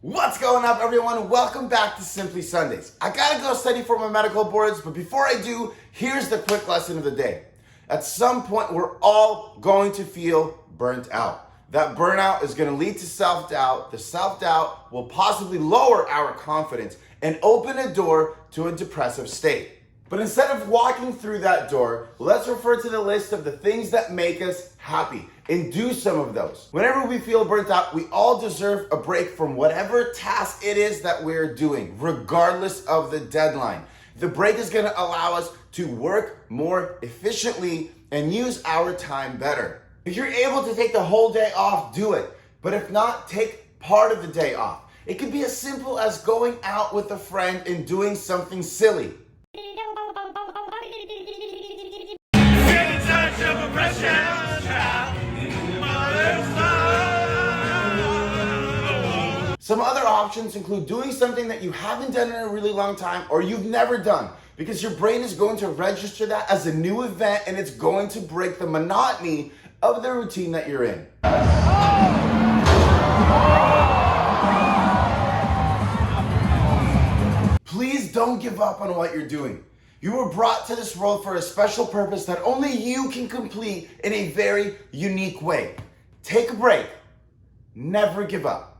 What's going up, everyone? Welcome back to Simply Sundays. I gotta go study for my medical boards, but before I do, here's the quick lesson of the day. At some point, we're all going to feel burnt out. That burnout is gonna lead to self-doubt. The self-doubt will possibly lower our confidence and open a door to a depressive state. But instead of walking through that door, let's refer to the list of the things that make us happy and do some of those. Whenever we feel burnt out, we all deserve a break from whatever task it is that we're doing, regardless of the deadline. The break is gonna allow us to work more efficiently and use our time better. If you're able to take the whole day off, do it. But if not, take part of the day off. It could be as simple as going out with a friend and doing something silly. Some other options include doing something that you haven't done in a really long time or you've never done, because your brain is going to register that as a new event and it's going to break the monotony of the routine that you're in. Please don't give up on what you're doing. You were brought to this world for a special purpose that only you can complete in a very unique way. Take a break. Never give up.